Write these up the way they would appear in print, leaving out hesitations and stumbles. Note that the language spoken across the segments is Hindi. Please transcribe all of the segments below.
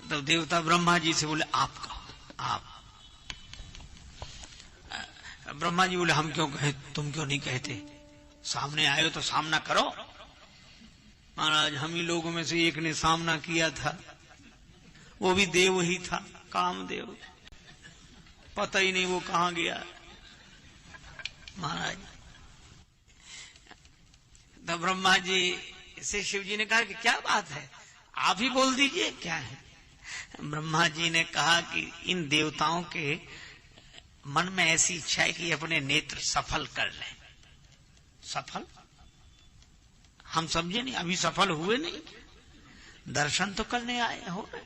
तो देवता ब्रह्मा जी से बोले आप कहो, आप। ब्रह्मा जी बोले हम क्यों कहे, तुम क्यों नहीं कहते, सामने आए हो तो सामना करो। महाराज हम ही लोगों में से एक ने सामना किया था, वो भी देव ही था, कामदेव, पता ही नहीं वो कहां गया। महाराज तो ब्रह्मा जी से शिव जी ने कहा कि क्या बात है, आप ही बोल दीजिए क्या है। ब्रह्मा जी ने कहा कि इन देवताओं के मन में ऐसी इच्छा है कि अपने नेत्र सफल कर लें। सफल हम समझे नहीं, अभी सफल हुए नहीं, दर्शन तो करने आए हो रहे।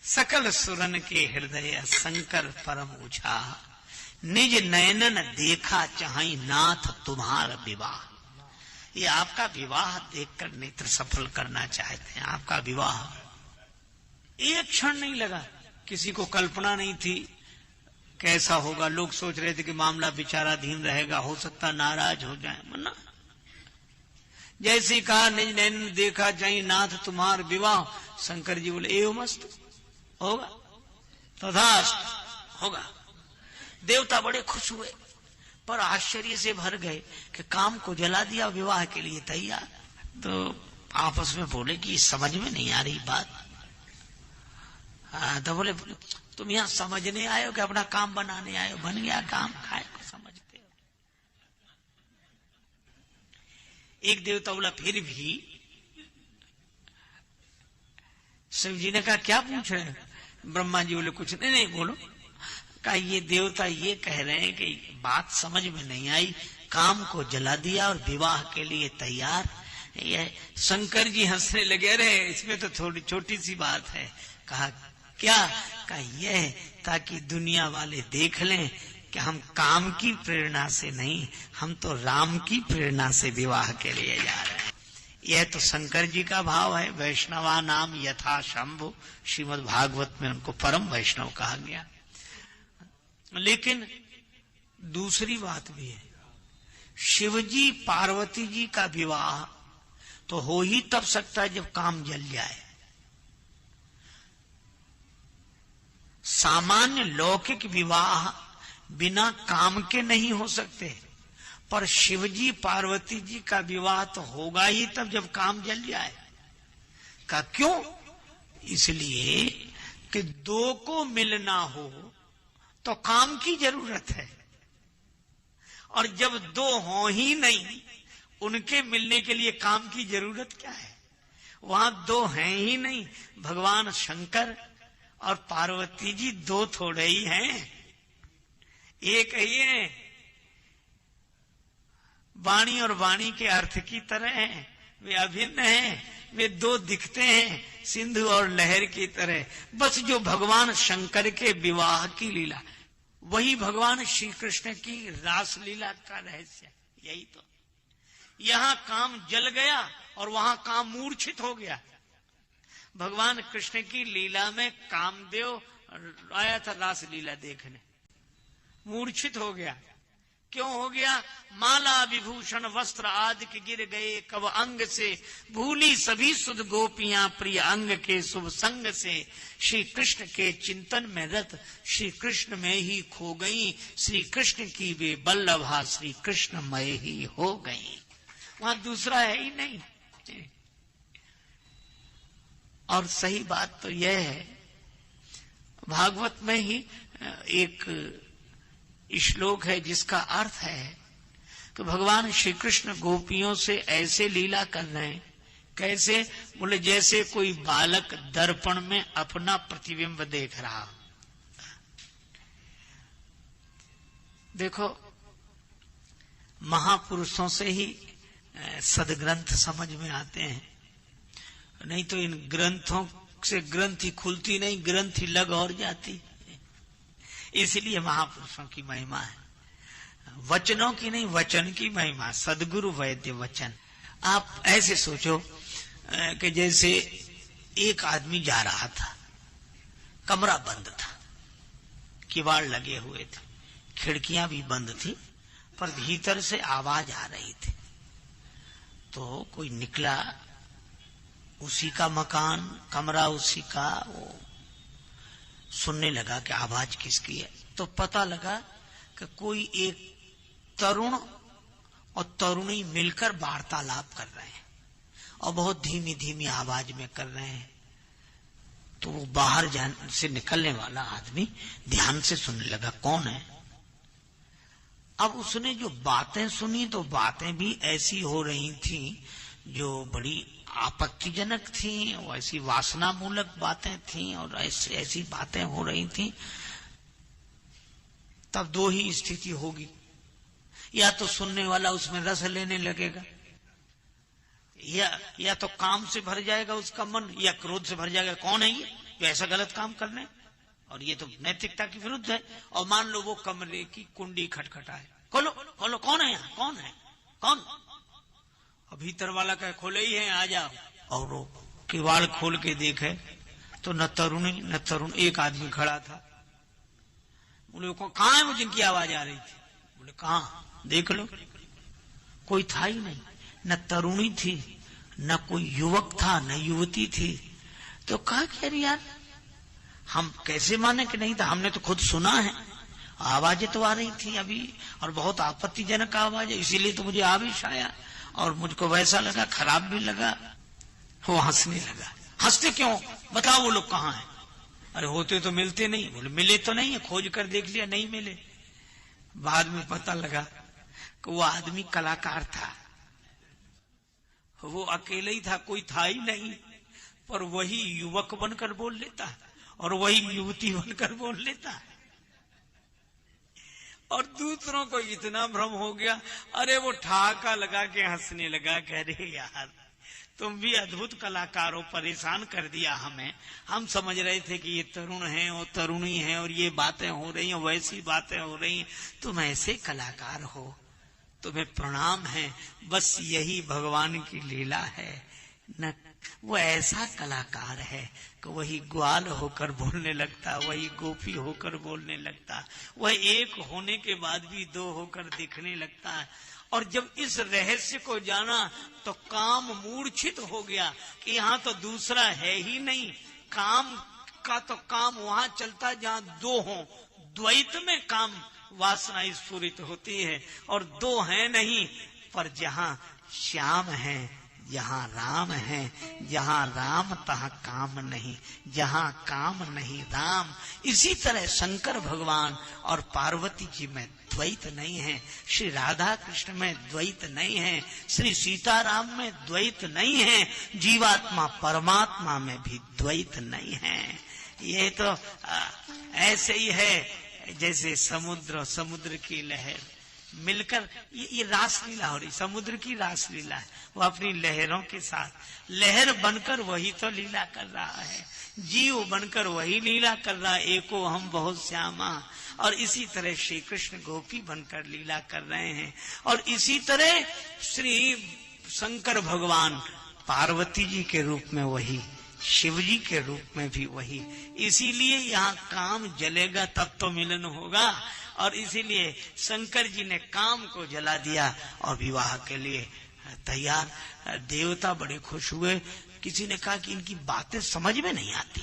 सकल सुरन के हृदय शंकर परम ऊंचा, निज नयनन देखा चाहि नाथ तुम्हारा विवाह। ये आपका विवाह देखकर नेत्र सफल करना चाहते हैं। आपका विवाह एक क्षण नहीं लगा, किसी को कल्पना नहीं थी कैसा होगा। लोग सोच रहे थे कि मामला विचाराधीन रहेगा, हो सकता नाराज हो जाए, मना। जैसे कहा निज नैन देखा चाहे नाथ तुम्हार विवाह, शंकर जी बोले एवं मस्त होगा, तथास्तु होगा। देवता बड़े खुश हुए, पर आश्चर्य से भर गए कि काम को जला दिया, विवाह के लिए तैयार। तो आपस में बोले कि समझ में नहीं आ रही बात। तो बोले तुम यहां समझने आए हो कि अपना काम बनाने आए हो? बन गया काम, खाए को समझते हो। एक देवता बोला फिर भी। शिव जी ने कहा क्या पूछ रहे हैं? ब्रह्मा जी बोले कुछ नहीं, नहीं बोलो। कहा ये देवता ये कह रहे हैं कि बात समझ में नहीं आई, काम को जला दिया और विवाह के लिए तैयार। ये शंकर जी हंसने लगे, रहे इसमें तो थोड़ी छोटी सी बात है। कहा क्या? कहा यह ताकि दुनिया वाले देख लें कि हम काम की प्रेरणा से नहीं, हम तो राम की प्रेरणा से विवाह के लिए जा रहे हैं। यह तो शंकर जी का भाव है। वैष्णवा नाम यथा शंभु, श्रीमद् भागवत में उनको परम वैष्णव कहा गया। लेकिन दूसरी बात भी है, शिवजी पार्वती जी का विवाह तो हो ही तब सकता है जब काम जल जाए। सामान्य लौकिक विवाह बिना काम के नहीं हो सकते, पर शिवजी पार्वती जी का विवाह तो होगा ही तब जब काम जल जाए। का क्यों? इसलिए कि दो को मिलना हो तो काम की जरूरत है, और जब दो हो ही नहीं, उनके मिलने के लिए काम की जरूरत क्या है? वहां दो हैं ही नहीं, भगवान शंकर और पार्वती जी दो थोड़े ही हैं, एक ही है। वाणी और वाणी के अर्थ की तरह हैं, वे अभिन्न हैं, वे दो दिखते हैं सिंधु और लहर की तरह। बस जो भगवान शंकर के विवाह की लीला, वही भगवान श्री कृष्ण की रास लीला का रहस्य। यही तो, यहां काम जल गया और वहां काम मूर्छित हो गया। भगवान कृष्ण की लीला में कामदेव आया था रास लीला देखने, मूर्छित हो गया। क्यों हो गया? माला विभूषण वस्त्र आदि के गिर गए कब अंग से, भूली सभी सुध गोपियां प्रिय अंग के शुभ संग से। श्री कृष्ण के चिंतन में रत श्री कृष्ण में ही खो गई, श्री कृष्ण की वे बल्लभा श्री कृष्णमय ही हो गई। वहां दूसरा है ही नहीं। और सही बात तो यह है, भागवत में ही एक श्लोक है जिसका अर्थ है कि भगवान श्री कृष्ण गोपियों से ऐसे लीला कर रहे हैं। कैसे? बोले जैसे कोई बालक दर्पण में अपना प्रतिबिंब देख रहा। देखो, महापुरुषों से ही सदग्रंथ समझ में आते हैं, नहीं तो इन ग्रंथों से ग्रंथि खुलती नहीं, ग्रंथि लग और जाती। इसलिए महापुरुषों की महिमा है, वचनों की नहीं, वचन की महिमा। सदगुरु वैद्य वचन। आप ऐसे सोचो कि जैसे एक आदमी जा रहा था, कमरा बंद था, किवाड़ लगे हुए थे, खिड़कियां भी बंद थी, पर भीतर से आवाज आ रही थी। तो कोई निकला उसी का मकान, कमरा उसी का। वो सुनने लगा कि आवाज किसकी है, तो पता लगा कि कोई एक तरुण और तरुणी मिलकर वार्तालाप कर रहे हैं और बहुत धीमी धीमी आवाज में कर रहे हैं। तो वो बाहर जाने से निकलने वाला आदमी ध्यान से सुनने लगा कौन है। अब उसने जो बातें सुनी तो बातें भी ऐसी हो रही थी जो बड़ी आपत्तिजनक थी, ऐसी वासना मूलक बातें थी और ऐसी बातें हो रही थी। तब दो ही स्थिति होगी, या तो सुनने वाला उसमें रस लेने लगेगा, या तो काम से भर जाएगा उसका मन, या क्रोध से भर जाएगा। कौन है ये जो ऐसा गलत काम करने, और ये तो नैतिकता की विरुद्ध है। और मान लो वो कमरे की कुंडी खटखटाए, खोलो खोलो, कौन है यहाँ, कौन है, कौन। और भीतर वाला कहे खोले ही है, आ जाओ। और वो किवाड़ खोल के देखे तो न तरुणी न तरुण, एक आदमी खड़ा था। बोले कहाँ है वो जिनकी आवाज आ रही थी? बोले कहाँ, देख लो। कोई था ही नहीं, न तरुणी थी न कोई युवक था न युवती थी। तो कहा कि अरे यार हम कैसे माने कि नहीं था, हमने तो खुद सुना है, आवाजें तो आ रही थी अभी और बहुत आपत्तिजनक आवाज है, इसीलिए तो मुझे आवेश आया और मुझको वैसा लगा, खराब भी लगा। वो हंसने लगा। हंसते क्यों, बताओ वो लोग कहाँ हैं? अरे होते तो मिलते नहीं। बोले मिले तो नहीं है, खोज कर देख लिया, नहीं मिले। बाद में पता लगा कि वो आदमी कलाकार था, वो अकेले ही था, कोई था ही नहीं, पर वही युवक बनकर बोल लेता और वही युवती बनकर बोल लेता। और दूसरों को इतना भ्रम हो गया, अरे वो ठहाका लगा के हंसने लगा, कह रहे यार तुम भी अद्भुत कलाकार हो, परेशान कर दिया हमें। हम समझ रहे थे कि ये तरुण है और तरुणी है और ये बातें हो रही हैं, वैसी बातें हो रही हैं, तुम ऐसे कलाकार हो, तुम्हें प्रणाम है। बस यही भगवान की लीला है न। वो ऐसा कलाकार है कि वही ग्वाल होकर बोलने लगता, वही गोपी होकर बोलने लगता, वह एक होने के बाद भी दो होकर दिखने लगता है। और जब इस रहस्य को जाना तो काम मूर्छित हो गया कि यहाँ तो दूसरा है ही नहीं। काम का तो काम वहां चलता जहाँ दो हों, द्वैत में काम वासना स्फुरित होती है और दो है नहीं। पर जहाँ श्याम है, जहाँ राम है, जहाँ राम तहाँ काम नहीं, जहाँ काम नहीं राम। इसी तरह शंकर भगवान और पार्वती जी में द्वैत नहीं है, श्री राधा कृष्ण में द्वैत नहीं है, श्री सीताराम में द्वैत नहीं है, जीवात्मा परमात्मा में भी द्वैत नहीं है। ये तो ऐसे ही है जैसे समुद्र और समुद्र की लहर मिलकर, ये रासलीला हो रही, समुद्र की रासलीला है। वो अपनी लहरों के साथ लहर बनकर वही तो लीला कर रहा है, जीव बनकर वही लीला कर रहा है। एको हम बहुत श्यामा। और इसी तरह श्री कृष्ण गोपी बनकर लीला कर रहे हैं। और इसी तरह श्री शंकर भगवान पार्वती जी के रूप में वही, शिव जी के रूप में भी वही। इसीलिए यहाँ काम जलेगा तब तो मिलन होगा। और इसीलिए शंकर जी ने काम को जला दिया और विवाह के लिए तैयार। देवता बड़े खुश हुए। किसी ने कहा कि इनकी बातें समझ में नहीं आती,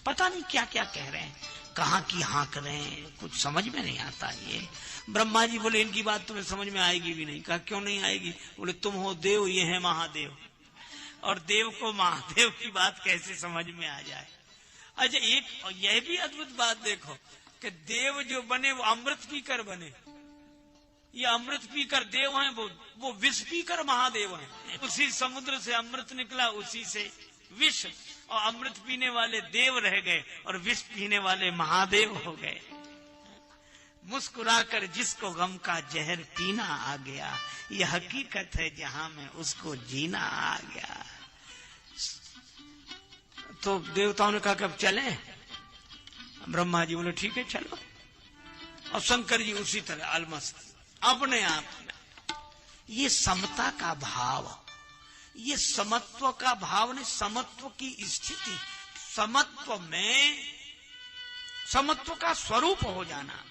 पता नहीं क्या क्या कह रहे हैं, कहाँ की हाँक रहे हैं, कुछ समझ में नहीं आता। ये ब्रह्मा जी बोले इनकी बात तुम्हें समझ में आएगी भी नहीं। कहा क्यों नहीं आएगी? बोले तुम हो देव, ये है महादेव, और देव को महादेव की बात कैसे समझ में आ जाए। अच्छा एक और यह भी अद्भुत बात देखो कि देव जो बने वो अमृत पीकर बने। ये अमृत पीकर देव हैं, वो विष पीकर महादेव हैं। उसी समुद्र से अमृत निकला, उसी से विष, और अमृत पीने वाले देव रह गए और विष पीने वाले महादेव हो गए। मुस्कुराकर जिसको गम का जहर पीना आ गया, यह हकीकत है जहां में उसको जीना आ गया। तो देवताओं ने कहा कि अब चले। ब्रह्मा जी बोले ठीक है चलो। और शंकर जी उसी तरह अलमस्त अपने आप में। ये समता का भाव, ये समत्व का भाव नहीं, समत्व की स्थिति, समत्व में समत्व का स्वरूप हो जाना।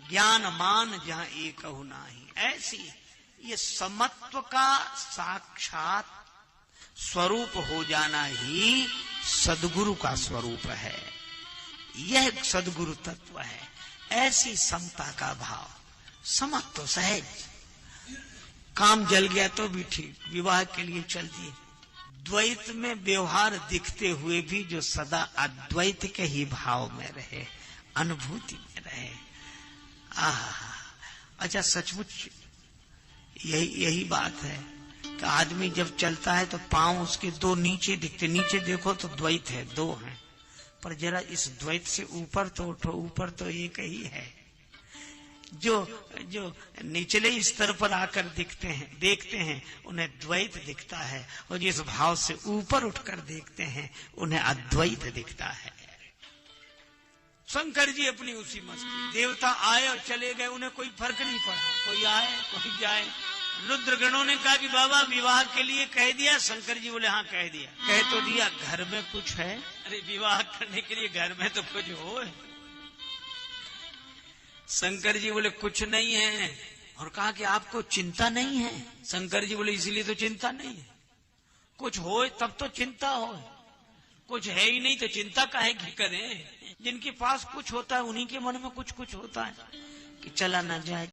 ज्ञान मान जहां एक नाही, ऐसी ये समत्व का साक्षात स्वरूप हो जाना ही सद्गुरु का स्वरूप है। यह सद्गुरु तत्व है। ऐसी समता का भाव, समत तो सहज, काम जल गया तो भी ठीक, विवाह के लिए चल दिए। द्वैत में व्यवहार दिखते हुए भी जो सदा अद्वैत के ही भाव में रहे, अनुभूति में रहे। अच्छा, सचमुच यही बात है कि आदमी जब चलता है तो पांव उसके दो नीचे दिखते, नीचे देखो तो द्वैत है, दो हैं, पर जरा इस द्वैत से ऊपर तो उठो, ऊपर तो एक ही है। जो निचले स्तर पर आकर देखते हैं उन्हें द्वैत दिखता है, और जिस भाव से ऊपर उठकर देखते हैं उन्हें अद्वैत दिखता है। शंकर जी अपनी उसी मस्ती, देवता आए और चले गए, उन्हें कोई फर्क नहीं पड़ा, कोई आए कोई जाए। रुद्रगणों ने कहा कि बाबा विवाह के लिए कह दिया? शंकर जी बोले हाँ कह दिया। कह तो दिया, घर में कुछ है? अरे विवाह करने के लिए घर में तो कुछ हो। शंकर जी बोले कुछ नहीं है। और कहा कि आपको चिंता नहीं है? शंकर जी बोले इसलिए तो चिंता नहीं है, कुछ हो तब तो चिंता हो, कुछ है ही नहीं तो चिंता काहे की करें। जिनके पास कुछ होता है उन्हीं के मन में कुछ होता है कि चला ना जाए,